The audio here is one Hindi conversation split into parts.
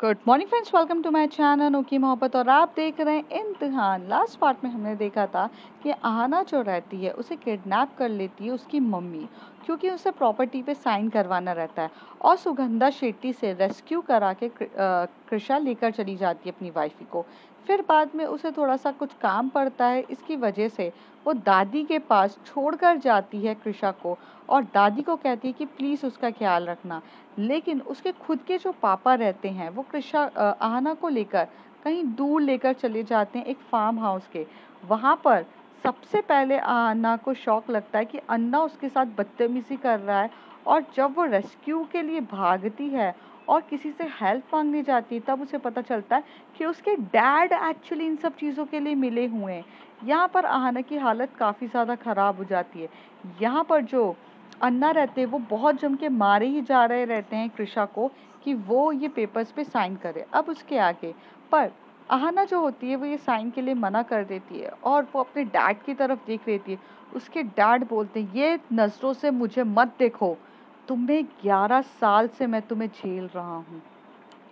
Good morning friends, welcome to my channel okay Mohabbat. और आप देख रहे हैं इम्तिहान। लास्ट पार्ट में हमने देखा था कि आहना जो रहती है उसे किडनैप कर लेती है उसकी मम्मी, क्योंकि उसे प्रॉपर्टी पे साइन करवाना रहता है। और सुगंधा शेट्टी से रेस्क्यू करा के कृषा लेकर चली जाती है अपनी वाइफ को। फिर बाद में उसे थोड़ा सा कुछ काम पड़ता है, इसकी वजह से वो दादी के पास छोड़कर जाती है कृषा को। और दादी को कहती है कि प्लीज़ उसका ख्याल रखना। लेकिन उसके खुद के जो पापा रहते हैं वो आहना को लेकर कहीं दूर लेकर चले जाते हैं, एक फार्म हाउस के। वहाँ पर सबसे पहले आहना को शौक लगता है कि अन्ना उसके साथ बदतमीजी कर रहा है। और जब वो रेस्क्यू के लिए भागती है और किसी से हेल्प मांगने जाती है, तब उसे पता चलता है कि उसके डैड एक्चुअली इन सब चीज़ों के लिए मिले हुए हैं। यहाँ पर आहना की हालत काफ़ी ज़्यादा ख़राब हो जाती है। यहाँ पर जो अन्ना रहते हैं वो बहुत जम के मारे ही जा रहे रहते हैं कृषा को कि वो ये पेपर्स पे साइन करे। अब उसके आगे पर आहना जो होती है वो ये साइन के लिए मना कर देती है और वो अपने डैड की तरफ देख लेती है। उसके डैड बोलते हैं, ये नज़रों से मुझे मत देखो, तुम्हें 11 साल से मैं तुम्हें झेल रहा हूँ।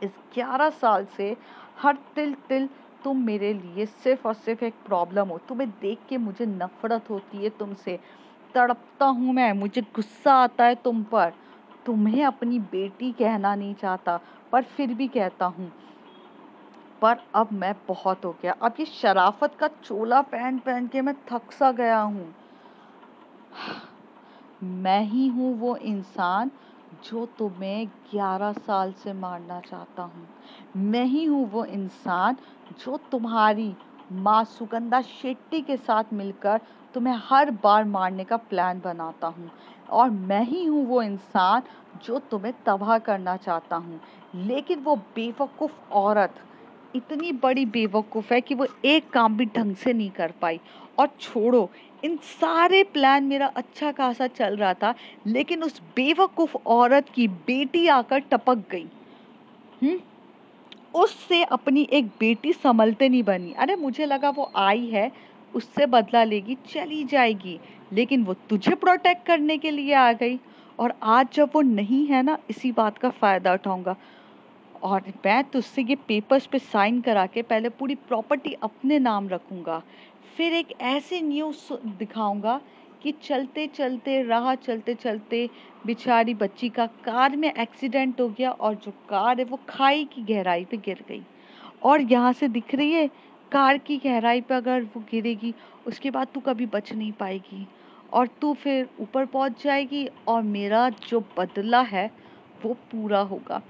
इस 11 साल से हर तिल तिल तुम मेरे लिए सिर्फ और सिर्फ एक प्रॉब्लम हो। तुम्हें देख के मुझे नफरत होती है तुमसे, तड़पता हूँ मैं, मुझे गुस्सा आता है तुम पर। तुम्हें अपनी बेटी कहना नहीं चाहता पर फिर भी कहता हूँ। पर अब मैं बहुत हो गया, अब ये शराफत का चोला पहन पहन के मैं थक सा गया हूँ। मैं ही हूँ वो इंसान जो तुम्हें 11 साल से मारना चाहता हूँ। मैं ही हूँ वो इंसान जो तुम्हारी माँ सुगंधा शेट्टी के साथ मिलकर तुम्हें हर बार मारने का प्लान बनाता हूँ। और मैं ही हूँ वो इंसान जो तुम्हें तबाह करना चाहता हूँ। लेकिन वो बेवकूफ़ औरत इतनी बड़ी बेवकूफ़ है कि वो एक काम भी ढंग से नहीं कर पाई। और छोड़ो, इन सारे प्लान मेरा अच्छा खासा चल रहा था, लेकिन उस बेवकूफ़ औरत की बेटी आकर टपक गई। उससे अपनी एक बेटी संभलते नहीं बनी। अरे मुझे लगा वो आई है, उससे बदला लेगी, चली जाएगी, लेकिन वो तुझे प्रोटेक्ट करने के लिए आ गई। और आज जब वो नहीं है ना, इसी बात का फ़ायदा उठाऊंगा और मैं तुझसे ये पेपर्स पे साइन करा के पहले पूरी प्रॉपर्टी अपने नाम रखूंगा। फिर एक ऐसे न्यूज़ दिखाऊंगा कि चलते चलते राह चलते चलते बेचारी बच्ची का कार में एक्सीडेंट हो गया और जो कार है वो खाई की गहराई पे गिर गई। और यहाँ से दिख रही है, कार की गहराई पे अगर वो गिरेगी उसके बाद तू कभी बच नहीं पाएगी और तू फिर ऊपर पहुँच जाएगी और मेरा जो बदला है वो पूरा होगा।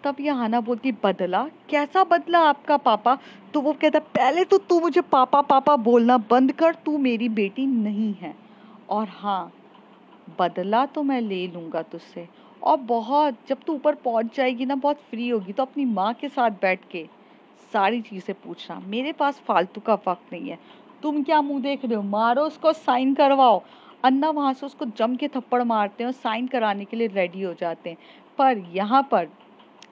तब ये हाना बोलती, बदला? कैसा बदला आपका पापा? तो वो कहता, पहले तो तू मुझे पापा पापा बोलना बंद कर, तू मेरी बेटी नहीं है। और हाँ, बदला तो मैं ले लूंगा तुझसे। और बहुत जब तू ऊपर पहुंच जाएगी ना, बहुत फ्री होगी, तो अपनी माँ के साथ बैठ के सारी चीजें पूछना। मेरे पास फालतू का वक्त नहीं है। तुम क्या मुंह देख रहे हो? मारो उसको, साइन करवाओ। अन्ना वहां से उसको जम के थप्पड़ मारते हैं और साइन कराने के लिए रेडी हो जाते हैं। पर यहाँ पर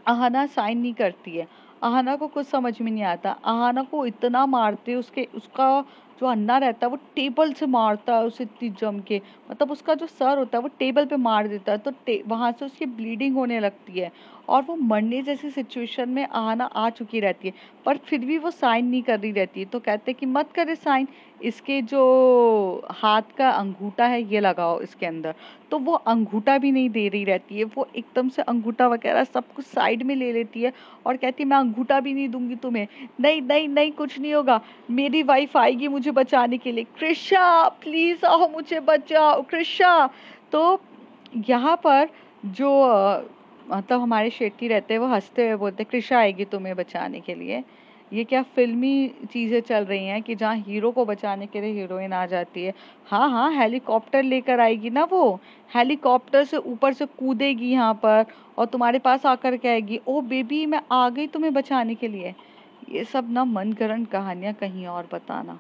आहना साइन नहीं करती है। आहना को कुछ समझ में नहीं आता। आहना को इतना मारते, उसका जो अन्ना रहता है वो टेबल से मारता है उसे इतनी जम के, मतलब उसका जो सर होता है वो टेबल पे मार देता है, तो वहां से उसकी ब्लीडिंग होने लगती है और वो मरने जैसी सिचुएशन में आहना आ चुकी रहती है। पर फिर भी वो साइन नहीं कर रही रहती है। तो कहते हैं कि मत करे साइन, इसके जो हाथ का अंगूठा है ये लगाओ इसके अंदर। तो वो अंगूठा भी नहीं दे रही रहती है। वो एकदम से अंगूठा वगैरह सब कुछ साइड में ले लेती है और कहती है, मैं अंगूठा भी नहीं दूंगी तुम्हें। नहीं नहीं नहीं, कुछ नहीं होगा, मेरी वाइफ आएगी मुझे बचाने के लिए। कृषा प्लीज आओ, मुझे बचाओ कृषा। तो यहाँ पर जो मतलब हमारे शेट्टी रहते हैं वो हंसते हुए बोलते, कृषा आएगी तुम्हें बचाने के लिए? ये क्या फिल्मी चीजें चल रही हैं कि जहाँ हीरो को बचाने के लिए हीरोइन आ जाती है? हाँ हाँ, हेलीकॉप्टर लेकर आएगी ना वो। हेलीकॉप्टर से ऊपर से कूदेगी यहाँ पर और तुम्हारे पास आकर कहेगी, ओ बेबी मैं आ गई तुम्हें बचाने के लिए। ये सब ना मनगढ़ंत कहानियां कहीं और बताना।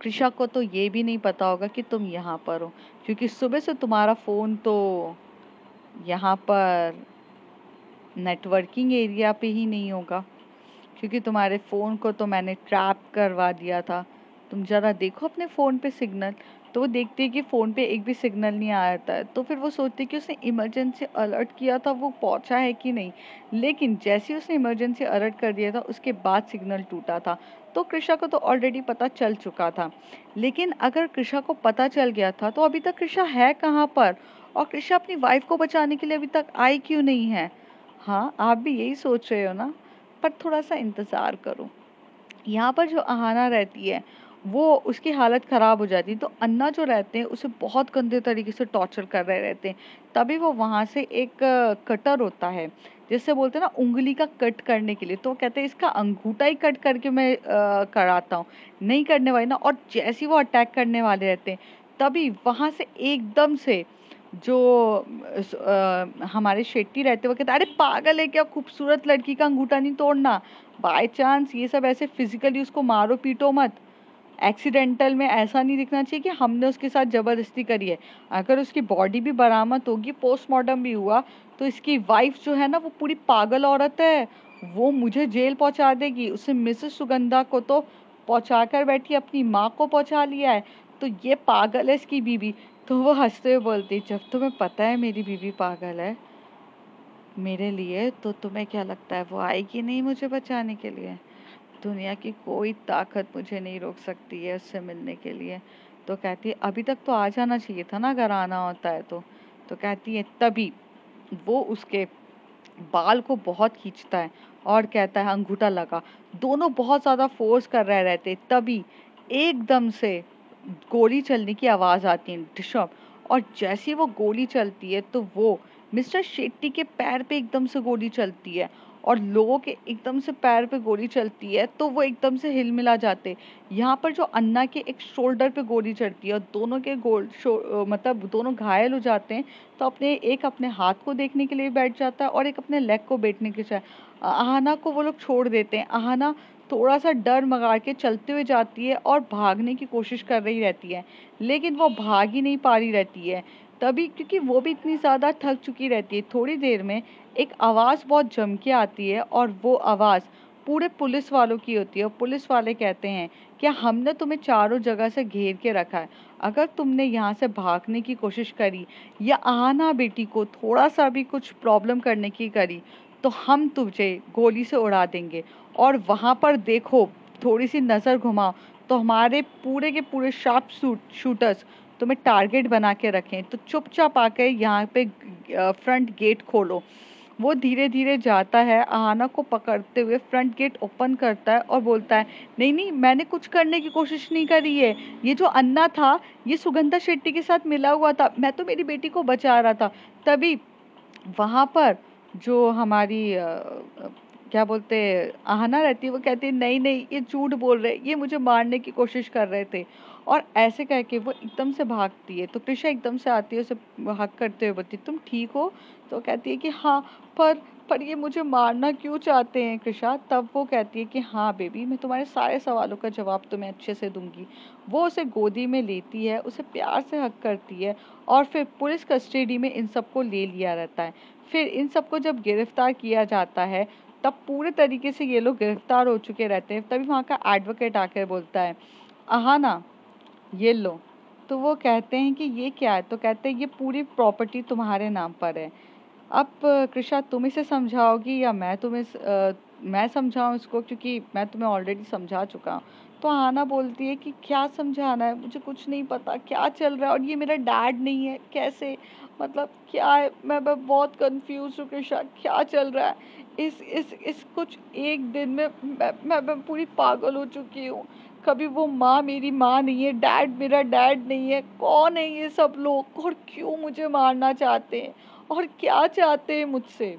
कृषा को तो ये भी नहीं पता होगा कि तुम यहाँ पर हो, क्योंकि सुबह से तुम्हारा फोन तो यहाँ पर नेटवर्किंग एरिया पे ही नहीं होगा, क्योंकि तुम्हारे फ़ोन को तो मैंने ट्रैप करवा दिया था। तुम ज़रा देखो अपने फ़ोन पे सिग्नल। तो वो देखती है कि फ़ोन पे एक भी सिग्नल नहीं आया था। तो फिर वो सोचती है कि उसने इमरजेंसी अलर्ट किया था, वो पहुँचा है कि नहीं। लेकिन जैसे ही उसने इमरजेंसी अलर्ट कर दिया था, उसके बाद सिग्नल टूटा था। तो कृषा को तो ऑलरेडी पता चल चुका था। लेकिन अगर कृषा को पता चल गया था तो अभी तक कृषा है कहाँ पर, और कृषा अपनी वाइफ को बचाने के लिए अभी तक आई क्यों नहीं है। हाँ, आप भी यही सोच रहे हो ना, पर थोड़ा सा इंतज़ार करो। यहाँ पर जो अहाना रहती है, वो उसकी हालत ख़राब हो जाती है, तो अन्ना जो रहते हैं उसे बहुत गंदे तरीके से टॉर्चर कर रहे रहते हैं। तभी वो वहाँ से एक कटर होता है, जिससे बोलते हैं ना उँगली का कट करने के लिए, तो वो कहते हैं इसका अंगूठा ही कट करके मैं कराता हूँ, नहीं करने वाली ना। और जैसे ही वो अटैक करने वाले रहते हैं, तभी वहाँ से एकदम से जो हमारे शेट्टी रहते हैं, वो कहते हैं अरे पागल है क्या, खूबसूरत लड़की का अंगूठा नहीं तोड़ना, बाय चांस ये सब ऐसे फिजिकली उसको मारो पीटो मत, एक्सीडेंटल में ऐसा नहीं दिखना चाहिए कि हमने उसके साथ जबरदस्ती करी है। अगर उसकी बॉडी भी बरामद होगी, पोस्टमार्टम भी हुआ, तो इसकी वाइफ जो है ना वो पूरी पागल औरत है, वो मुझे जेल पहुंचा देगी। उसे मिसेस सुगंधा को तो पहुंचा कर बैठी, अपनी माँ को पहुंचा लिया है, तो ये पागल है इसकी बीवी। तो वो हंसते हुए बोलती, जब तुम्हें पता है मेरी बीवी पागल है मेरे लिए, तो तुम्हें क्या लगता है वो आएगी नहीं मुझे बचाने के लिए। दुनिया की कोई ताकत मुझे नहीं रोक सकती है उससे मिलने के लिए। तो कहती है अभी तक तो आ जाना चाहिए था ना अगर आना होता है तो। तो कहती है तभी वो उसके बाल को बहुत खींचता है और कहता है अंगूठा लगा। दोनों बहुत ज़्यादा फोर्स कर रहे रहते, तभी एकदम से गोली चलने की आवाज़ आती है, डिशॉप। और जैसे ही वो गोली चलती है तो वो मिस्टर शेट्टी के पैर पे एकदम से गोली चलती है, और लोगों के एकदम से पैर पे गोली चलती है तो वो एकदम से हिलमिला जाते। यहाँ पर जो अन्ना के एक शोल्डर पे गोली चढ़ती है और दोनों के मतलब दोनों घायल हो जाते हैं। तो एक अपने हाथ को देखने के लिए बैठ जाता है और एक अपने लेग को बैठने के लिए। आहना को वो लोग छोड़ देते हैं। आहना थोड़ा सा डर मगा के चलते हुए जाती है और भागने की कोशिश कर रही रहती है, लेकिन वो भाग ही नहीं पा रही रहती है। तभी क्योंकि वो भी इतनी ज़्यादा थक चुकी रहती है, थोड़ी देर में एक आवाज़ बहुत जम के आती है, और वो आवाज़ पूरे पुलिस वालों की होती है। और पुलिस वाले कहते हैं कि हमने तुम्हें चारों जगह से घेर के रखा है, अगर तुमने यहाँ से भागने की कोशिश करी या आना बेटी को थोड़ा सा भी कुछ प्रॉब्लम करने की करी, तो हम तुझे गोली से उड़ा देंगे। और वहाँ पर देखो, थोड़ी सी नज़र घुमाओ तो हमारे पूरे के पूरे शार्प शूटर्स तुम्हें टारगेट बना के रखें, तो चुपचाप आकर यहाँ पे फ्रंट गेट खोलो। वो धीरे धीरे जाता है, आहाना को पकड़ते हुए फ्रंट गेट ओपन करता है और बोलता है नहीं नहीं, मैंने कुछ करने की कोशिश नहीं करी है, ये जो अन्ना था ये सुगंधा शेट्टी के साथ मिला हुआ था, मैं तो मेरी बेटी को बचा रहा था। तभी वहाँ पर जो हमारी क्या बोलते आहना रहती है, वो कहती है नहीं नहीं ये झूठ बोल रहे, ये मुझे मारने की कोशिश कर रहे थे। और ऐसे कह के वो एकदम से भागती है, तो कृषा एकदम से आती है, उसे हक करते हुए बोलती है तुम ठीक हो। तो कहती है कि हाँ, पर ये मुझे मारना क्यों चाहते हैं कृषा। तब वो कहती है कि हाँ बेबी, मैं तुम्हारे सारे सवालों का जवाब तुम्हें अच्छे से दूंगी। वो उसे गोदी में लेती है, उसे प्यार से हक करती है, और फिर पुलिस कस्टडी में इन सबको ले लिया रहता है। फिर इन सबको जब गिरफ्तार किया जाता है, तब पूरे तरीके से ये लोग गिरफ्तार हो चुके रहते हैं। तभी वहाँ का एडवोकेट आकर बोलता है आहाना ये लो। तो वो कहते हैं कि ये क्या है, तो कहते हैं ये पूरी प्रॉपर्टी तुम्हारे नाम पर है। अब कृषा तुम इसे समझाओगी या मैं समझाऊं इसको, क्योंकि मैं तुम्हें ऑलरेडी समझा चुका हूँ। तो आना बोलती है कि क्या समझाना है, मुझे कुछ नहीं पता क्या चल रहा है, और ये मेरा डैड नहीं है कैसे, मतलब क्या है, मैं बहुत कंफ्यूज हूँ कृषा, क्या चल रहा है। इस कुछ एक दिन में मैं पूरी पागल हो चुकी हूँ। कभी वो माँ मेरी माँ नहीं है, डैड मेरा डैड नहीं है, कौन है ये सब लोग और क्यों मुझे मारना चाहते हैं और क्या चाहते हैं मुझसे।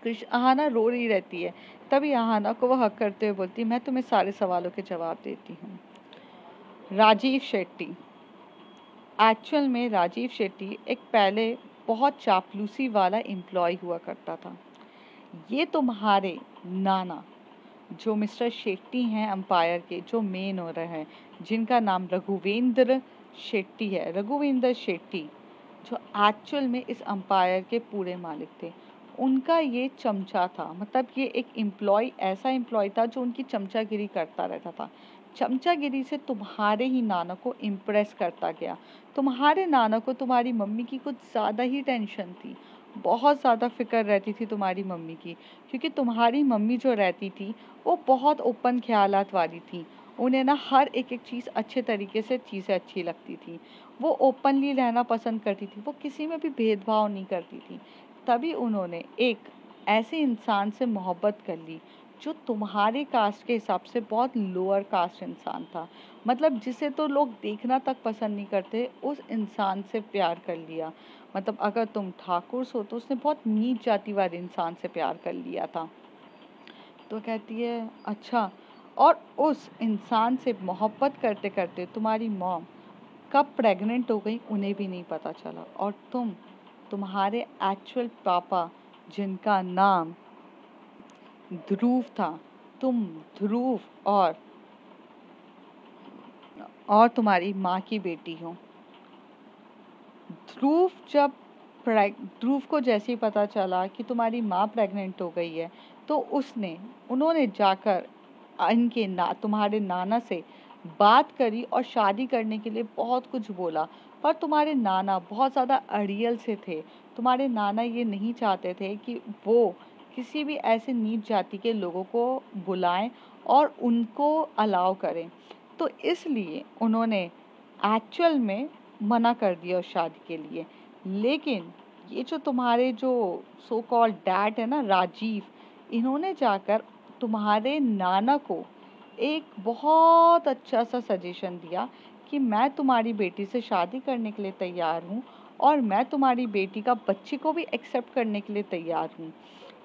आहाना रो रही रहती है। तभी आहाना को वो हक करते हुए बोलती है मैं तुम्हें सारे सवालों के जवाब देती हूँ। राजीव शेट्टी। एक्चुअल में राजीव शेट्टी एक पहले बहुत चापलूसी वाला एम्प्लॉय हुआ करता था। ये तुम्हारे नाना जो मिस्टर शेट्टी हैं अंपायर के, जो मेन हो रहे हैं, जिनका नाम रघुवेंद्र शेट्टी है, रघुवेंद्र शेट्टी, जो एक्चुअल में इस अंपायर के पूरे मालिक थे, उनका ये चमचा था। मतलब ये एक एम्प्लॉय, ऐसा एम्प्लॉय था जो उनकी चमचागिरी करता रहता था। चमचागिरी से तुम्हारे ही नाना को इम्प्रेस करता गया। तुम्हारे नाना को तुम्हारी मम्मी की कुछ ज़्यादा ही टेंशन थी, बहुत ज़्यादा फिक्र रहती थी तुम्हारी मम्मी की, क्योंकि तुम्हारी मम्मी जो रहती थी वो बहुत ओपन ख्यालात वाली थी। उन्हें ना हर एक चीज़ अच्छे तरीके से चीज़ें अच्छी लगती थी, वो ओपनली रहना पसंद करती थी, वो किसी में भी भेदभाव नहीं करती थी। तभी उन्होंने एक ऐसे इंसान से मोहब्बत कर ली जो तुम्हारे कास्ट के हिसाब से बहुत लोअर कास्ट इंसान था, मतलब जिसे तो लोग देखना तक पसंद नहीं करते, उस इंसान से प्यार कर लिया। मतलब अगर तुम ठाकुर हो तो उसने बहुत नीच जाति वाले इंसान से प्यार कर लिया था। तो कहती है अच्छा, और उस इंसान से मोहब्बत करते करते तुम्हारी मॉम कब प्रेग्नेंट हो गई उन्हें भी नहीं पता चला, और तुम्हारे एक्चुअल पापा जिनका नाम ध्रुव था, तुम ध्रुव और तुम्हारी माँ की बेटी हो। ध्रुव जब ध्रुव को जैसे ही पता चला कि तुम्हारी माँ प्रेग्नेंट हो गई है, तो उन्होंने जाकर तुम्हारे नाना से बात करी और शादी करने के लिए बहुत कुछ बोला। पर तुम्हारे नाना बहुत ज़्यादा अड़ियल से थे। तुम्हारे नाना ये नहीं चाहते थे कि वो किसी भी ऐसे नीच जाति के लोगों को बुलाएं और उनको अलाउ करें। तो इसलिए उन्होंने एक्चुअल में मना कर दिया उस शादी के लिए। लेकिन ये जो तुम्हारे जो सो कॉल्ड डैड है ना, राजीव, इन्होंने जाकर तुम्हारे नाना को एक बहुत अच्छा सा सजेशन दिया कि मैं तुम्हारी बेटी से शादी करने के लिए तैयार हूँ और मैं तुम्हारी बेटी का बच्चे को भी एक्सेप्ट करने के लिए तैयार हूँ।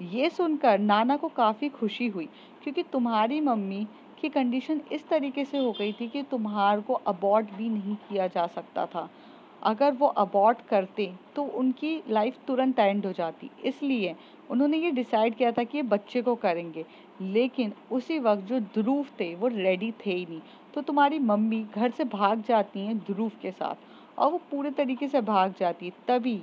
ये सुनकर नाना को काफ़ी खुशी हुई, क्योंकि तुम्हारी मम्मी की कंडीशन इस तरीके से हो गई थी कि तुम्हारे को अबॉर्ट भी नहीं किया जा सकता था। अगर वो अबॉर्ट करते तो उनकी लाइफ तुरंत एंड हो जाती, इसलिए उन्होंने ये डिसाइड किया था कि ये बच्चे को करेंगे। लेकिन उसी वक्त जो ध्रुव थे वो रेडी थे ही नहीं, तो तुम्हारी मम्मी घर से भाग जाती हैं ध्रुव के साथ, और वो पूरे तरीके से भाग जाती है। तभी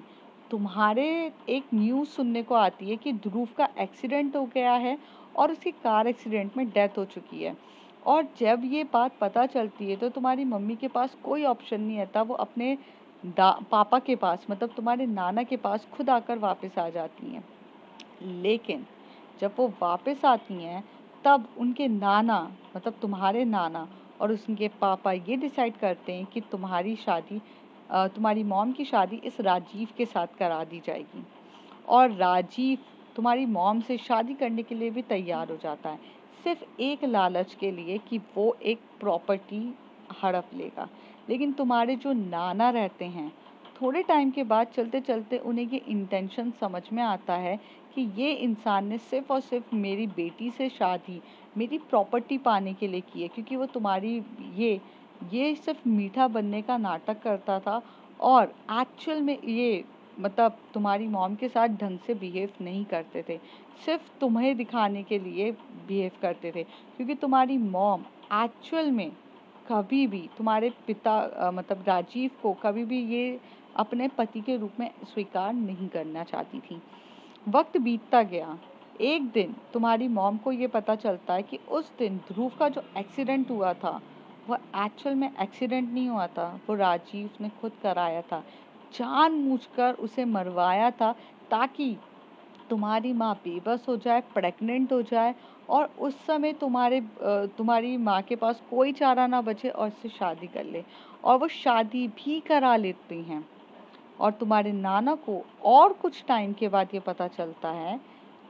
तुम्हारे एक न्यूज़ सुनने को आती है कि ध्रुव का एक्सीडेंट हो गया है और उसकी कार एक्सीडेंट में डेथ हो चुकी है। और जब ये बात पता चलती है तो तुम्हारी मम्मी के पास कोई ऑप्शन नहीं रहता, वो अपने पापा के पास, मतलब तुम्हारे नाना के पास खुद आकर वापस आ जाती हैं। लेकिन जब वो वापस आती हैं तब उनके नाना, मतलब तुम्हारे नाना और उनके पापा ये डिसाइड करते हैं कि तुम्हारी मॉम की शादी इस राजीव के साथ करा दी जाएगी। और राजीव तुम्हारी मॉम से शादी करने के लिए भी तैयार हो जाता है, सिर्फ एक लालच के लिए कि वो एक प्रॉपर्टी हड़प लेगा। लेकिन तुम्हारे जो नाना रहते हैं, थोड़े टाइम के बाद चलते चलते उन्हें ये इंटेंशन समझ में आता है कि ये इंसान ने सिर्फ और सिर्फ मेरी बेटी से शादी मेरी प्रॉपर्टी पाने के लिए की है, क्योंकि वो तुम्हारी ये सिर्फ मीठा बनने का नाटक करता था, और एक्चुअल में ये मतलब तुम्हारी मॉम के साथ ढंग से बिहेव नहीं करते थे, सिर्फ तुम्हें दिखाने के लिए बिहेव करते थे। क्योंकि तुम्हारी मॉम एक्चुअल में कभी भी तुम्हारे पिता मतलब राजीव को कभी भी ये अपने पति के रूप में स्वीकार नहीं करना चाहती थी। वक्त बीतता गया। एक दिन तुम्हारी मॉम को ये पता चलता है कि उस दिन ध्रुव का जो एक्सीडेंट हुआ था वो एक्चुअल में एक्सीडेंट नहीं हुआ था, वो राजीव ने खुद कराया था, जानबूझकर उसे मरवाया था, ताकि तुम्हारी माँ बेबस हो जाए, प्रेग्नेंट हो जाए, और उस समय तुम्हारी माँ के पास कोई चारा ना बचे और उससे शादी कर ले। और वो शादी भी करा लेते हैं। और तुम्हारे नाना को और कुछ टाइम के बाद ये पता चलता है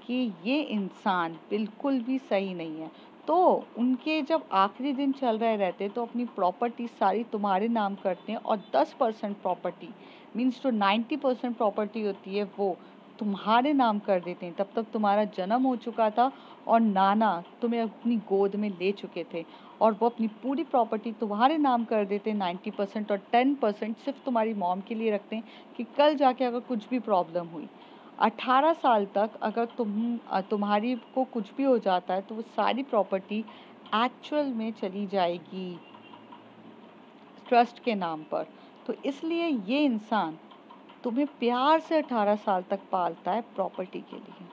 कि ये इंसान बिल्कुल भी सही नहीं है। तो उनके जब आखिरी दिन चल रहे रहते तो अपनी प्रॉपर्टी सारी तुम्हारे नाम करते हैं, और 10% प्रॉपर्टी मीन्स जो 90% प्रॉपर्टी होती है वो तुम्हारे नाम कर देते हैं। तब तक तुम्हारा जन्म हो चुका था और नाना तुम्हें अपनी गोद में ले चुके थे, और वो अपनी पूरी प्रॉपर्टी तुम्हारे नाम कर देते हैं 90%, और 10% सिर्फ तुम्हारी मॉम के लिए रखते हैं कि कल जाके अगर कुछ भी प्रॉब्लम हुई 18 साल तक अगर तुम्हारी को कुछ भी हो जाता है तो वो सारी प्रॉपर्टी एक्चुअल में चली जाएगी ट्रस्ट के नाम पर। तो इसलिए ये इंसान तुम्हें प्यार से 18 साल तक पालता है प्रॉपर्टी के लिए।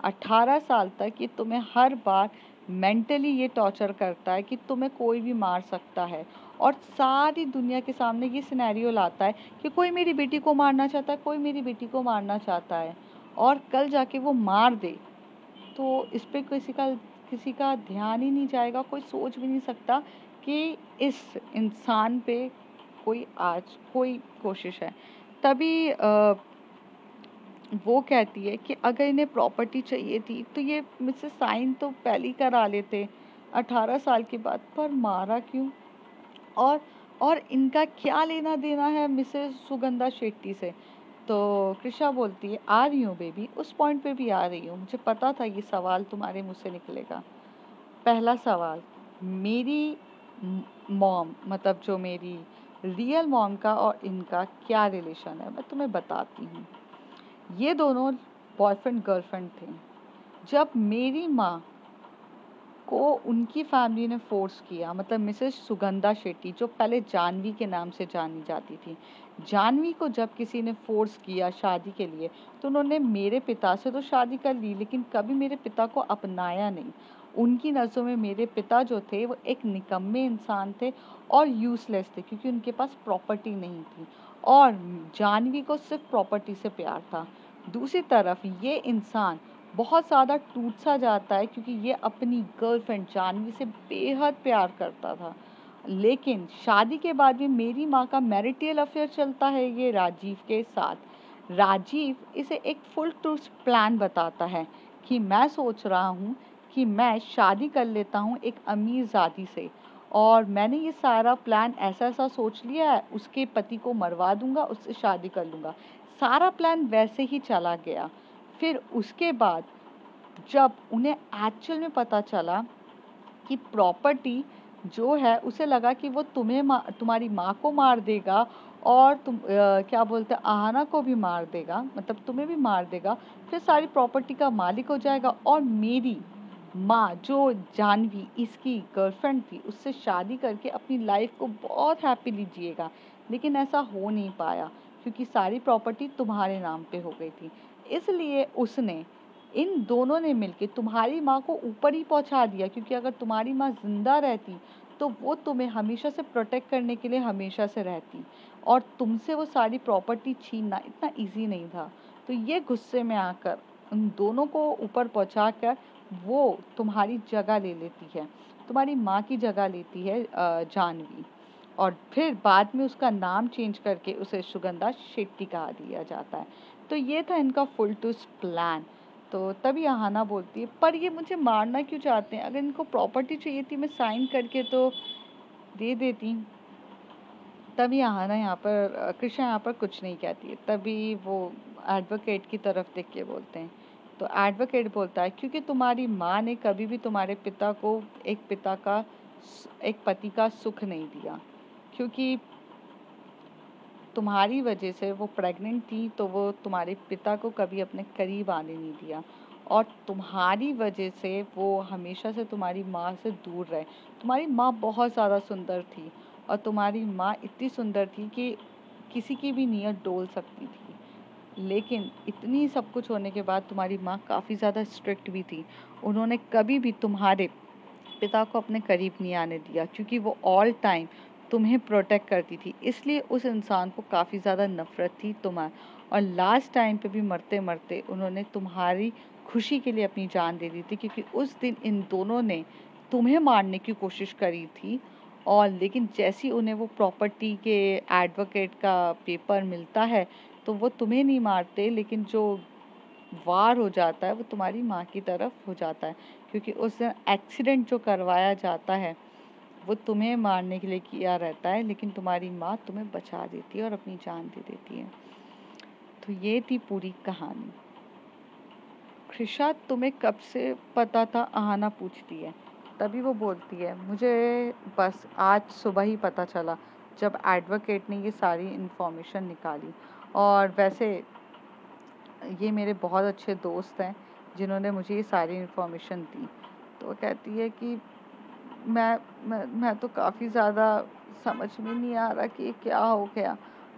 18 साल तक ये तुम्हें हर बार मेंटली ये टॉर्चर करता है कि तुम्हें कोई भी मार सकता है, और सारी दुनिया के सामने ये सिनेरियो लाता है कि कोई मेरी बेटी को मारना चाहता है, कोई मेरी बेटी को मारना चाहता है, और कल जाके वो मार दे तो इस पे किसी का ध्यान ही नहीं जाएगा, कोई सोच भी नहीं सकता कि इस इंसान पे कोई कोशिश है। तभी वो कहती है कि अगर इन्हें प्रॉपर्टी चाहिए थी तो ये मुझसे साइन तो पहले ही करा लेते 18 साल के बाद, पर मारा क्यों? और और इनका क्या लेना देना है मिसेस सुगंधा शेट्टी से? तो कृषा बोलती है, आ रही हूँ बेबी, उस पॉइंट पे भी आ रही हूँ, मुझे पता था ये सवाल तुम्हारे मुंह से निकलेगा। पहला सवाल, मेरी मॉम मतलब जो मेरी रियल मॉम का और इनका क्या रिलेशन है, मैं तुम्हें बताती हूँ। ये दोनों बॉयफ्रेंड गर्लफ्रेंड थे। जब मेरी माँ को उनकी फैमिली ने फोर्स किया, मतलब मिसेस सुगंधा शेट्टी जो पहले जानवी के नाम से जानी जाती थी, जानवी को जब किसी ने फोर्स किया शादी के लिए तो उन्होंने मेरे पिता से तो शादी कर ली, लेकिन कभी मेरे पिता को अपनाया नहीं। उनकी नज़रों में मेरे पिता जो थे वो एक निकम्मे इंसान थे और यूजलेस थे, क्योंकि उनके पास प्रॉपर्टी नहीं थी, और जानवी को सिर्फ प्रॉपर्टी से प्यार था। दूसरी तरफ ये इंसान बहुत ज़्यादा टूट सा जाता है, क्योंकि ये अपनी गर्लफ्रेंड जानवी से बेहद प्यार करता था, लेकिन शादी के बाद भी मेरी माँ का मैरिटल अफेयर चलता है ये राजीव के साथ। राजीव इसे एक फुल ट्रूथ प्लान बताता है कि मैं सोच रहा हूँ कि मैं शादी कर लेता हूँ एक अमीर ज़ादी से, और मैंने ये सारा प्लान ऐसा ऐसा सोच लिया है, उसके पति को मरवा दूंगा, उससे शादी कर लूँगा। सारा प्लान वैसे ही चला गया। फिर उसके बाद जब उन्हें एक्चुअल में पता चला कि प्रॉपर्टी जो है, उसे लगा कि वो तुम्हारी माँ को मार देगा, और क्या बोलते हैं, आहना को भी मार देगा, मतलब तुम्हें भी मार देगा, फिर सारी प्रॉपर्टी का मालिक हो जाएगा, और मेरी माँ जो जानवी इसकी गर्लफ्रेंड थी उससे शादी करके अपनी लाइफ को बहुत हैप्पीली जिएगा। लेकिन ऐसा हो नहीं पाया, क्योंकि सारी प्रॉपर्टी तुम्हारे नाम पे हो गई थी। इसलिए उसने, इन दोनों ने मिलके तुम्हारी माँ को ऊपर ही पहुंचा दिया, क्योंकि अगर तुम्हारी माँ जिंदा रहती तो वो तुम्हें हमेशा से प्रोटेक्ट करने के लिए हमेशा से रहती, और तुमसे वो सारी प्रॉपर्टी छीनना इतना इजी नहीं था। तो ये गुस्से में आकर उन दोनों को ऊपर पहुंचाकर वो तुम्हारी जगह ले लेती है, तुम्हारी माँ की जगह लेती है जानवी, और फिर बाद में उसका नाम चेंज करके उसे सुगंधा शेट्टी कहा दिया जाता है। तो ये था इनका फुल टूस प्लान। तो तभी आहाना बोलती है, पर ये मुझे मारना क्यों चाहते हैं? अगर इनको प्रॉपर्टी चाहिए थी मैं साइन करके तो दे देती। तभी आहाना यहाँ पर कृष्णा यहाँ पर कुछ नहीं कहती है। तभी वो एडवोकेट की तरफ देख के बोलते हैं। तो एडवोकेट बोलता है, क्योंकि तुम्हारी माँ ने कभी भी तुम्हारे पिता को एक पति का सुख नहीं दिया, क्योंकि तुम्हारी वजह से वो प्रेग्नेंट थी तो वो तुम्हारे पिता को कभी अपने करीब आने नहीं दिया, और तुम्हारी वजह से वो हमेशा से तुम्हारी माँ से दूर रहे। तुम्हारी माँ बहुत ज़्यादा सुंदर थी, और तुम्हारी माँ इतनी सुंदर थी कि किसी की भी नीयत डोल सकती थी। लेकिन इतनी सब कुछ होने के बाद तुम्हारी माँ काफ़ी ज़्यादा स्ट्रिक्ट भी थी। उन्होंने कभी भी तुम्हारे पिता को अपने करीब नहीं आने दिया, क्योंकि वो ऑल टाइम तुम्हें प्रोटेक्ट करती थी। इसलिए उस इंसान को काफ़ी ज़्यादा नफरत थी तुम्हारी, और लास्ट टाइम पे भी मरते मरते उन्होंने तुम्हारी खुशी के लिए अपनी जान दे दी थी, क्योंकि उस दिन इन दोनों ने तुम्हें मारने की कोशिश करी थी, और लेकिन जैसी उन्हें वो प्रॉपर्टी के एडवोकेट का पेपर मिलता है तो वो तुम्हें नहीं मारते, लेकिन जो वार हो जाता है वो तुम्हारी माँ की तरफ हो जाता है, क्योंकि उस दिन एक्सीडेंट जो करवाया जाता है वो तुम्हें मारने के लिए किया रहता है, लेकिन तुम्हारी माँ तुम्हें बचा देती है और अपनी जान दे देती है। तो ये थी पूरी कहानी। कृषा, तुम्हें कब से पता था? आहाना पूछती है। तभी वो बोलती है, मुझे बस आज सुबह ही पता चला, जब एडवोकेट ने ये सारी इन्फॉर्मेशन निकाली। और वैसे ये मेरे बहुत अच्छे दोस्त हैं जिन्होंने मुझे ये सारी इन्फॉर्मेशन दी। तो वो कहती है कि मैं तो काफ़ी ज़्यादा समझ में नहीं आ रहा कि क्या हो गया।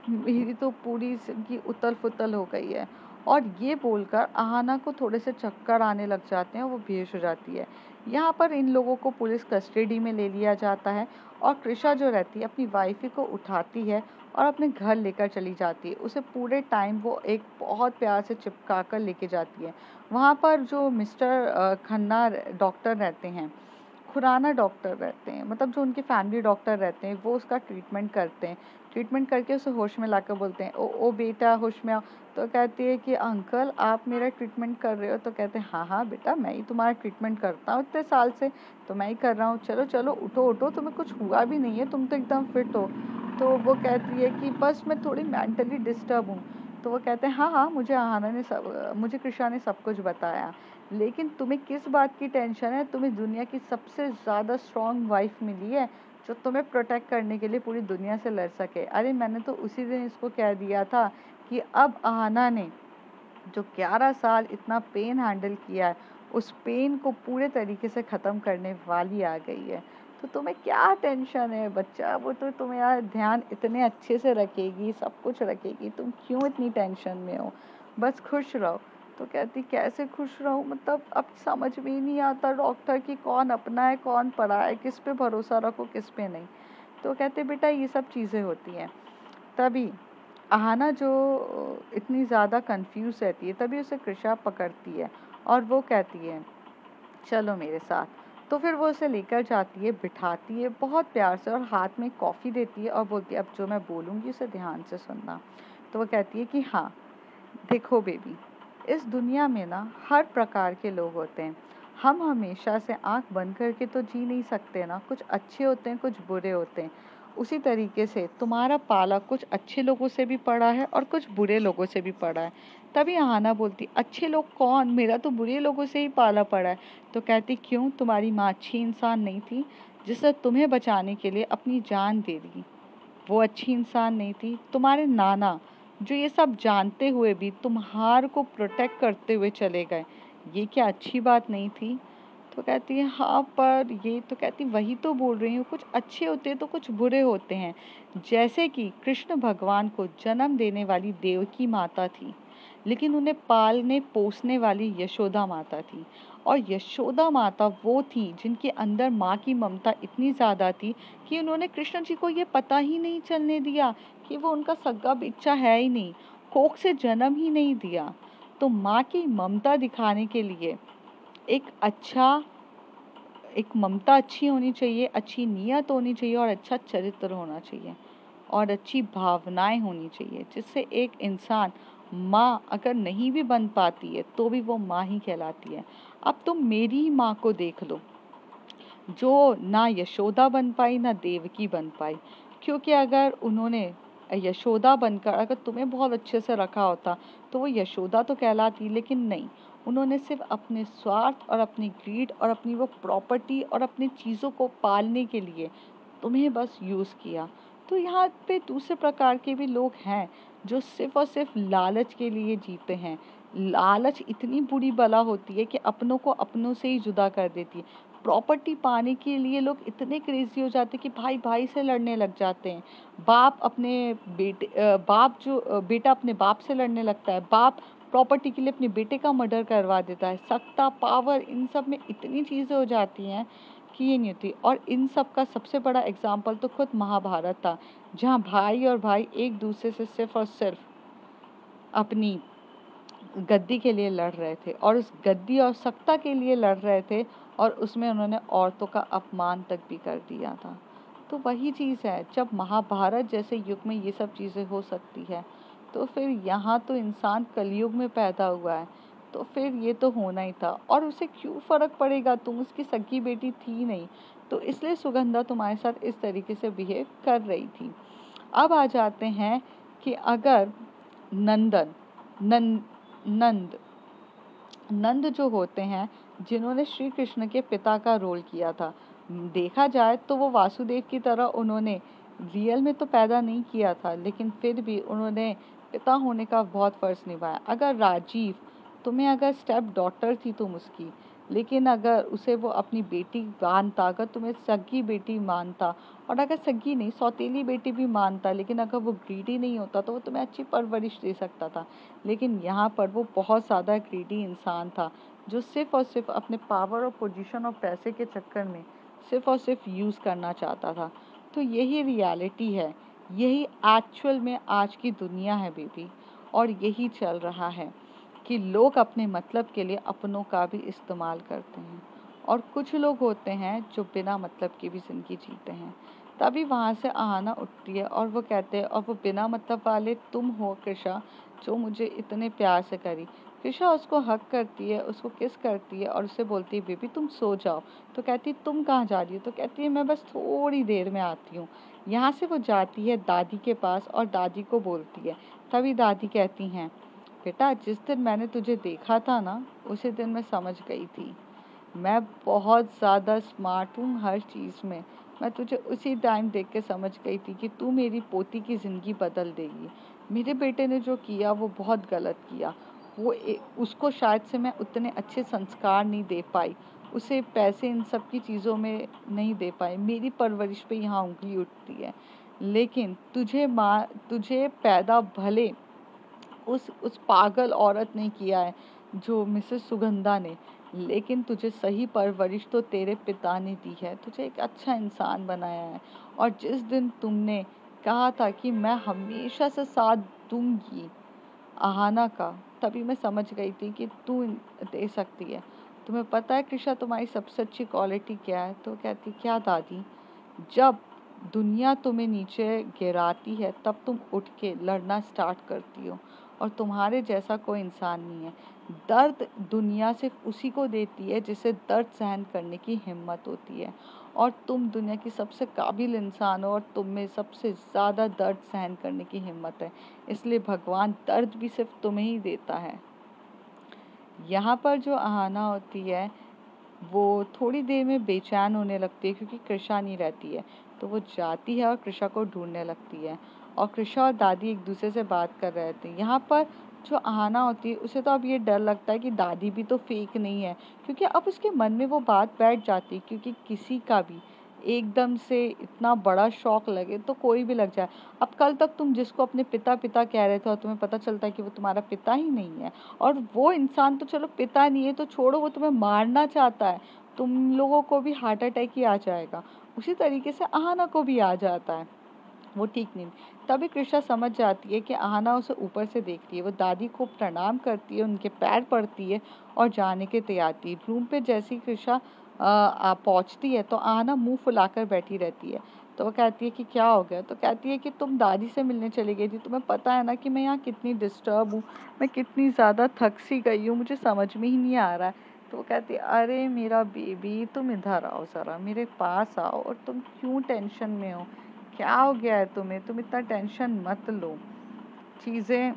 मेरी तो पूरी ज़िंदगी उतल-फुतल हो गई है, और ये बोलकर आहाना को थोड़े से चक्कर आने लग जाते हैं, वो बेहोश हो जाती है। यहाँ पर इन लोगों को पुलिस कस्टडी में ले लिया जाता है और कृषा जो रहती है अपनी वाइफी को उठाती है और अपने घर लेकर चली जाती है। उसे पूरे टाइम वो एक बहुत प्यार से चिपका कर लेके जाती है। वहाँ पर जो मिस्टर खन्ना डॉक्टर रहते हैं, खुराना डॉक्टर रहते हैं, मतलब जो उनके फैमिली डॉक्टर रहते हैं, वो उसका ट्रीटमेंट करते हैं। ट्रीटमेंट करके उसे होश में लाकर बोलते हैं, ओ बेटा होश में आओ। तो कहती है कि अंकल आप मेरा ट्रीटमेंट कर रहे हो? तो कहते हैं हाँ हाँ बेटा, मैं ही तुम्हारा ट्रीटमेंट करता हूँ इतने साल से, तो मैं ही कर रहा हूँ। चलो चलो उठो उठो, तुम्हें कुछ हुआ भी नहीं है, तुम तो एकदम फिट हो। तो वो कहती है कि बस मैं थोड़ी मेंटली डिस्टर्ब हूँ। तो वो कहते हैं हाँ हाँ, मुझे कृषा ने सब कुछ बताया, लेकिन तुम्हें किस बात की टेंशन है? तुम्हें दुनिया की सबसे ज़्यादा स्ट्रॉन्ग वाइफ मिली है जो तुम्हें प्रोटेक्ट करने के लिए पूरी दुनिया से लड़ सके। अरे मैंने तो उसी दिन इसको कह दिया था कि अब आहाना ने जो 11 साल इतना पेन हैंडल किया है, उस पेन को पूरे तरीके से ख़त्म करने वाली आ गई है। तो तुम्हें क्या टेंशन है बच्चा? वो तो तुम्हारा ध्यान इतने अच्छे से रखेगी, सब कुछ रखेगी, तुम क्यों इतनी टेंशन में हो? बस खुश रहो। तो कहती कैसे खुश रहूँ, मतलब अब समझ में ही नहीं आता डॉक्टर कि कौन अपना है कौन पराया है, किस पे भरोसा रखो किस पे नहीं। तो कहते बेटा ये सब चीज़ें होती हैं। तभी आहाना जो इतनी ज़्यादा कंफ्यूज रहती है, तभी उसे कृषा पकड़ती है और वो कहती है चलो मेरे साथ। तो फिर वो उसे लेकर जाती है, बिठाती है बहुत प्यार से और हाथ में कॉफ़ी देती है और बोलती है अब जो मैं बोलूँगी उसे ध्यान से सुनना। तो वो कहती है कि हाँ देखो बेबी, इस दुनिया में ना हर प्रकार के लोग होते हैं। हम हमेशा से आंख बंद करके तो जी नहीं सकते ना, कुछ अच्छे होते हैं कुछ बुरे होते हैं। उसी तरीके से तुम्हारा पाला कुछ अच्छे लोगों से भी पड़ा है और कुछ बुरे लोगों से भी पड़ा है। तभी आहाना बोलती अच्छे लोग कौन, मेरा तो बुरे लोगों से ही पाला पड़ा है। तो कहती क्यों, तुम्हारी माँ अच्छी इंसान नहीं थी जिसने तुम्हें बचाने के लिए अपनी जान दे दी? वो अच्छी इंसान नहीं थी? तुम्हारे नाना जो ये सब जानते हुए भी तुम्हार को प्रोटेक्ट करते हुए चले गए, ये क्या अच्छी बात नहीं थी? तो कहती है हाँ पर ये, तो कहती वही तो बोल रही हूँ, कुछ अच्छे होते हैं तो कुछ बुरे होते हैं। जैसे कि कृष्ण भगवान को जन्म देने वाली देवकी माता थी, लेकिन उन्हें पालने पोसने वाली यशोदा माता थी। और यशोदा माता वो थी जिनके अंदर माँ की ममता इतनी ज़्यादा थी कि उन्होंने कृष्ण जी को ये पता ही नहीं चलने दिया कि वो उनका सगा बच्चा है ही नहीं, कोख से जन्म ही नहीं दिया। तो माँ की ममता दिखाने के लिए एक ममता अच्छी होनी चाहिए, अच्छी नीयत होनी चाहिए और अच्छा चरित्र होना चाहिए और अच्छी भावनाएं होनी चाहिए, जिससे एक इंसान माँ अगर नहीं भी बन पाती है तो भी वो माँ ही कहलाती है। अब तुम मेरी ही माँ को देख लो, जो ना यशोदा बन पाई ना देवकी बन पाई। क्योंकि अगर उन्होंने यशोदा बनकर अगर तुम्हें बहुत अच्छे से रखा होता तो वो यशोदा तो कहलाती, लेकिन नहीं, उन्होंने सिर्फ अपने स्वार्थ और अपनी ग्रीड और अपनी वो प्रॉपर्टी और अपनी चीज़ों को पालने के लिए तुम्हें बस यूज़ किया। तो यहाँ पे दूसरे प्रकार के भी लोग हैं जो सिर्फ और सिर्फ लालच के लिए जीते हैं। लालच इतनी बुरी बला होती है कि अपनों को अपनों से ही जुदा कर देती है। प्रॉपर्टी पाने के लिए लोग इतने क्रेजी हो जाते हैं कि भाई भाई से लड़ने लग जाते हैं। बेटा अपने बाप से लड़ने लगता है, बाप प्रॉपर्टी के लिए अपने बेटे का मर्डर करवा देता है। सत्ता पावर इन सब में इतनी चीज़ें हो जाती हैं कि ये नहीं होती। और इन सब का सबसे बड़ा एग्जाम्पल तो खुद महाभारत था, जहाँ भाई और भाई एक दूसरे से सिर्फ और सिर्फ अपनी गद्दी के लिए लड़ रहे थे और उस गद्दी और सत्ता के लिए लड़ रहे थे, और उसमें उन्होंने औरतों का अपमान तक भी कर दिया था। तो वही चीज़ है, जब महाभारत जैसे युग में ये सब चीज़ें हो सकती है, तो फिर यहाँ तो इंसान कलयुग में पैदा हुआ है, तो फिर ये तो होना ही था। और उसे क्यों फ़र्क पड़ेगा, तुम उसकी सगी बेटी थी नहीं, तो इसलिए सुगंधा तुम्हारे साथ इस तरीके से बिहेव कर रही थी। अब आ जाते हैं कि अगर नंदन नंद नंद नंद जो होते हैं, जिन्होंने श्री कृष्ण के पिता का रोल किया था, देखा जाए तो वो वासुदेव की तरह उन्होंने रियल में तो पैदा नहीं किया था, लेकिन फिर भी उन्होंने पिता होने का बहुत फर्ज निभाया। अगर राजीव, तुम्हें अगर स्टेप डॉटर थी तुम उसकी, लेकिन अगर उसे वो अपनी बेटी मानता, अगर तुम्हें सगी बेटी मानता, और अगर सगी नहीं सौतेली बेटी भी मानता, लेकिन अगर वो ग्रीडी नहीं होता तो वो तुम्हें अच्छी परवरिश दे सकता था। लेकिन यहाँ पर वो बहुत ज़्यादा ग्रीडी इंसान था, जो सिर्फ और सिर्फ अपने पावर और पोजीशन और पैसे के चक्कर में सिर्फ और सिर्फ यूज़ करना चाहता था। तो यही रियलिटी है, यही एक्चुअल में आज की दुनिया है बेबी। और यही चल रहा है कि लोग अपने मतलब के लिए अपनों का भी इस्तेमाल करते हैं, और कुछ लोग होते हैं जो बिना मतलब की भी ज़िंदगी जीते हैं। तभी वहाँ से आहाना उठती है और वो कहते हैं, और वो बिना मतलब वाले तुम हो कृषा, जो मुझे इतने प्यार से करी। कृषा उसको हक करती है, उसको किस करती है और उससे बोलती है बेबी तुम सो जाओ। तो कहती है तुम कहाँ जा रही हो? तो कहती है मैं बस थोड़ी देर में आती हूँ। यहाँ से वो जाती है दादी के पास और दादी को बोलती है। तभी दादी कहती हैं, बेटा जिस दिन मैंने तुझे देखा था ना, उसी दिन मैं समझ गई थी, मैं बहुत ज़्यादा स्मार्ट हूँ हर चीज़ में। मैं तुझे उसी टाइम देख के समझ गई थी कि तू मेरी पोती की ज़िंदगी बदल देगी। मेरे बेटे ने जो किया वो बहुत गलत किया। उसको शायद से मैं उतने अच्छे संस्कार नहीं दे पाई, उसे पैसे इन सब की चीज़ों में नहीं दे पाई, मेरी परवरिश पे यहाँ उंगली उठती है। लेकिन तुझे पैदा भले उस पागल औरत ने किया है, जो मिसेस सुगंधा ने, लेकिन तुझे सही परवरिश तो तेरे पिता ने दी है, तुझे एक अच्छा इंसान बनाया है। और जिस दिन तुमने कहा था कि मैं हमेशा से साथ दूंगी आहाना का, तभी मैं समझ गई थी कि तू दे सकती है। तुम्हें पता है कृषा तुम्हारी सबसे अच्छी क्वालिटी क्या है? तो कहती क्या दादी? जब दुनिया तुम्हें नीचे गिराती है तब तुम उठ के लड़ना स्टार्ट करती हो, और तुम्हारे जैसा कोई इंसान नहीं है। दर्द दुनिया सिर्फ उसी को देती है जिसे दर्द सहन करने की हिम्मत होती है, और तुम दुनिया की सबसे काबिल इंसान हो, और तुम में सबसे ज़्यादा दर्द सहन करने की हिम्मत है। इसलिए भगवान दर्द भी सिर्फ तुम्हें ही देता है। यहाँ पर जो आहाना होती है वो थोड़ी देर में बेचैन होने लगती है, क्योंकि कृषा नहीं रहती है। तो वो जाती है और कृषा को ढूंढने लगती है, और कृषा और दादी एक दूसरे से बात कर रहे थे। यहाँ पर जो आहाना होती है उसे तो अब ये डर लगता है कि दादी भी तो फेक नहीं है, क्योंकि अब उसके मन में वो बात बैठ जाती है। क्योंकि किसी का भी एकदम से इतना बड़ा शौक लगे तो कोई भी लग जाए। अब कल तक तुम जिसको अपने पिता पिता कह रहे थे और तुम्हें पता चलता है कि वो तुम्हारा पिता ही नहीं है, और वो इंसान तो चलो पिता नहीं है तो छोड़ो, वो तुम्हें मारना चाहता है, तुम लोगों को भी हार्ट अटैक ही आ जाएगा। उसी तरीके से आहाना को भी आ जाता है, वो ठीक नहीं। तभी कृषा समझ जाती है कि आहाना उसे ऊपर से देखती है। वो दादी को प्रणाम करती है, उनके पैर पड़ती है और जाने के तैयार थी। रूम पे जैसी कृषा पहुंचती है तो आहाना मुंह फुलाकर बैठी रहती है। तो वो कहती है कि क्या हो गया? तो कहती है कि तुम दादी से मिलने चली गई थी, तुम्हें पता है ना कि मैं यहाँ कितनी डिस्टर्ब हूँ, मैं कितनी ज़्यादा थक सी गई हूँ, मुझे समझ में ही नहीं आ रहा है। तो वो कहती है अरे मेरा बेबी तुम इधर आओ, ज़रा मेरे पास आओ, और तुम क्यों टेंशन में हो? क्या हो गया है तुम्हें? तुम इतना टेंशन मत लो। चीज़ें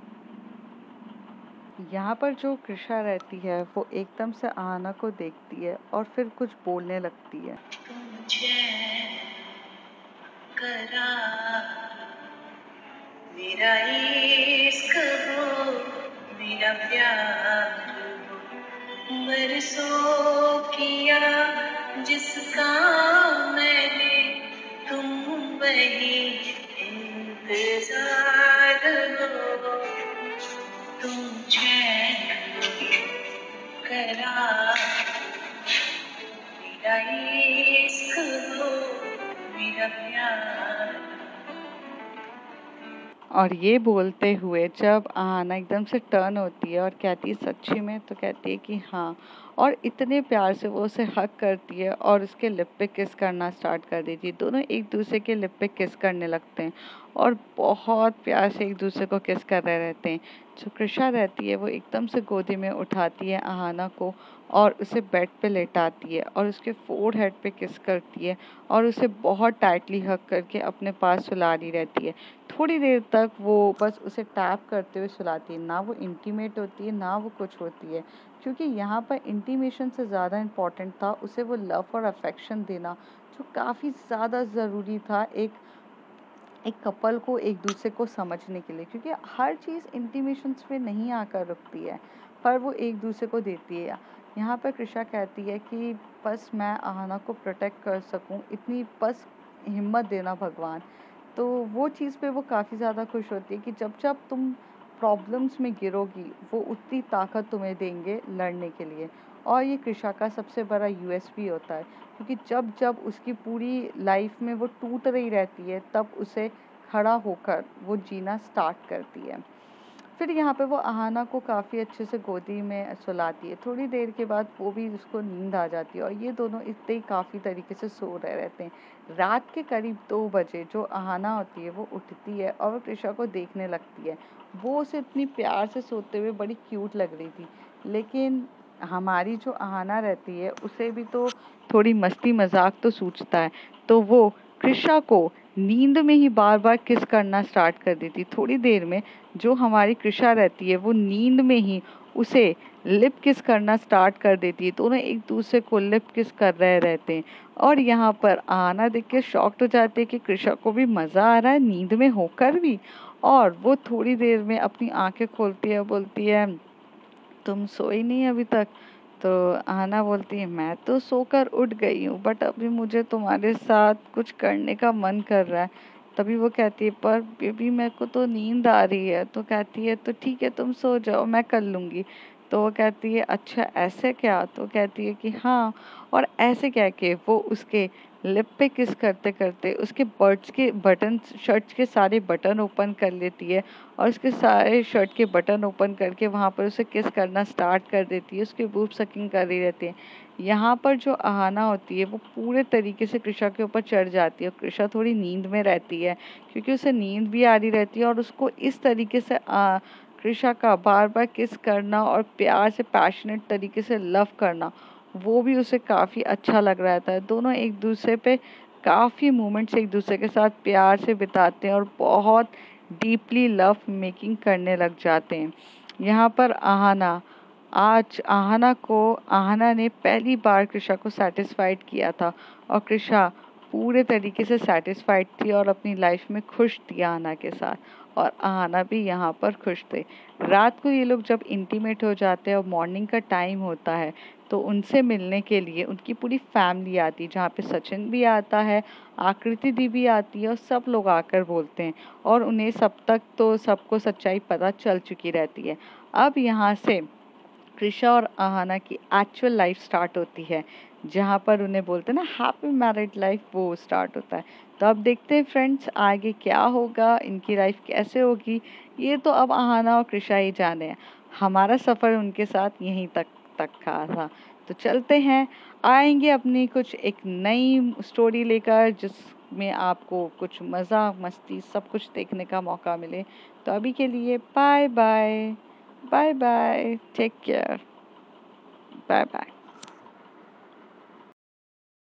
यहाँ पर जो कृषा रहती है वो एकदम से आहाना को देखती है और फिर कुछ बोलने लगती है। करा मेरा इश्क हो, मेरा प्यार हो, बरसों किया जिसका मैंने, तुम वही इंतजार हो, तुम चैन करा मेरा इश्क हो, मेरा प्यार। और ये बोलते हुए जब आहाना एकदम से टर्न होती है और कहती है सच्ची में? तो कहती है कि हाँ, और इतने प्यार से वो उसे हग करती है और उसके लिप पे किस करना स्टार्ट कर देती है। दोनों एक दूसरे के लिप पे किस करने लगते हैं और बहुत प्यार से एक दूसरे को किस कर रहे रहते हैं। जो कृषा रहती है वो एकदम से गोदी में उठाती है आहाना को और उसे बेड पे लेटाती है और उसके फोरहेड पे किस करती है और उसे बहुत टाइटली हग करके अपने पास सुला रही रहती है। थोड़ी देर तक वो बस उसे टैप करते हुए सुलाती है, ना वो इंटीमेट होती है ना वो कुछ होती है, क्योंकि यहाँ पर इंटीमेशन से ज़्यादा इम्पॉर्टेंट था उसे वो लव और अफेक्शन देना, जो काफ़ी ज़्यादा ज़रूरी था एक एक कपल को एक दूसरे को समझने के लिए। क्योंकि हर चीज़ इंटीमेशंस पे नहीं आकर रुकती है, पर वो एक दूसरे को देती है। यहाँ पर कृषा कहती है कि बस मैं आहना को प्रोटेक्ट कर सकूँ, इतनी बस हिम्मत देना भगवान। तो वो चीज़ पे वो काफ़ी ज़्यादा खुश होती है कि जब जब तुम प्रॉब्लम्स में गिरोगी वो उतनी ताकत तुम्हें देंगे लड़ने के लिए। और ये कृषा का सबसे बड़ा यूएसपी होता है, क्योंकि जब जब उसकी पूरी लाइफ में वो टूट रही रहती है तब उसे खड़ा होकर वो जीना स्टार्ट करती है। फिर यहाँ पे वो आहाना को काफ़ी अच्छे से गोदी में सुलाती है। थोड़ी देर के बाद वो भी उसको नींद आ जाती है और ये दोनों इतने ही काफ़ी तरीके से सो रहे रहते हैं। रात के करीब 2 बजे जो आहाना होती है वो उठती है और वो कृषा को देखने लगती है। वो उसे इतनी प्यार से सोते हुए बड़ी क्यूट लग रही थी, लेकिन हमारी जो आहाना रहती है उसे भी तो थोड़ी मस्ती मजाक तो सूझता है। तो वो कृषा को नींद में ही बार बार किस करना स्टार्ट कर देती। थोड़ी देर में जो हमारी कृषा रहती है वो नींद में ही उसे लिप किस करना स्टार्ट कर देती है। दोनों एक दूसरे को लिप किस कर रहे रहते हैं और यहाँ पर आना देख के शॉक्ड हो जाती है कि कृषा को भी मज़ा आ रहा है नींद में होकर भी। और वो थोड़ी देर में अपनी आंखें खोलती है, बोलती है तुम सोई नहीं अभी तक। तो आना बोलती है मैं तो सोकर उठ गई हूँ, बट अभी मुझे तुम्हारे साथ कुछ करने का मन कर रहा है। तभी वो कहती है पर बेबी मेरे को तो नींद आ रही है। तो कहती है तो ठीक है तुम सो जाओ, मैं कर लूँगी। तो वो कहती है अच्छा ऐसे क्या। तो कहती है कि हाँ। और ऐसे कह के वो उसके लिप पे किस करते करते उसके बर्ड्स के बटन, शर्ट्स के सारे बटन ओपन कर लेती है और उसके सारे शर्ट के बटन ओपन करके वहाँ पर उसे किस करना स्टार्ट कर देती है। उसके बूब सकिंग कर रही रहती है। यहाँ पर जो आहाना होती है वो पूरे तरीके से कृषा के ऊपर चढ़ जाती है और कृषा थोड़ी नींद में रहती है, क्योंकि उसे नींद भी आ रही रहती है और उसको इस तरीके से कृषा का बार बार किस करना और प्यार से पैशनेट तरीके से लव करना वो भी उसे काफ़ी अच्छा लग रहा था। दोनों एक दूसरे पे काफ़ी मोमेंट्स एक दूसरे के साथ प्यार से बिताते हैं और बहुत डीपली लव मेकिंग करने लग जाते हैं। यहाँ पर आहाना, आज आहाना ने पहली बार कृषा को सैटिस्फाइड किया था और कृषा पूरे तरीके से सैटिस्फाइड थी और अपनी लाइफ में खुश थी आहाना के साथ और आहाना भी यहाँ पर खुश थे। रात को ये लोग जब इंटीमेट हो जाते हैं और मॉर्निंग का टाइम होता है तो उनसे मिलने के लिए उनकी पूरी फैमिली आती है, जहाँ पे सचिन भी आता है, आकृति दी भी आती है और सब लोग आकर बोलते हैं और उन्हें सब तक तो सबको सच्चाई पता चल चुकी रहती है। अब यहाँ से कृषा और आहाना की एक्चुअल लाइफ स्टार्ट होती है, जहाँ पर उन्हें बोलते हैं ना हैप्पी मैरिड लाइफ, वो स्टार्ट होता है। तो अब देखते हैं फ्रेंड्स आगे क्या होगा, इनकी लाइफ कैसे होगी, ये तो अब आहाना और कृषा ही जाने हैं। हमारा सफ़र उनके साथ यहीं तक तक का था। तो चलते हैं, आएंगे अपनी कुछ एक नई स्टोरी लेकर जिसमें आपको कुछ मज़ा मस्ती सब कुछ देखने का मौका मिले। तो अभी के लिए bye bye. Bye bye. Take care. Bye bye.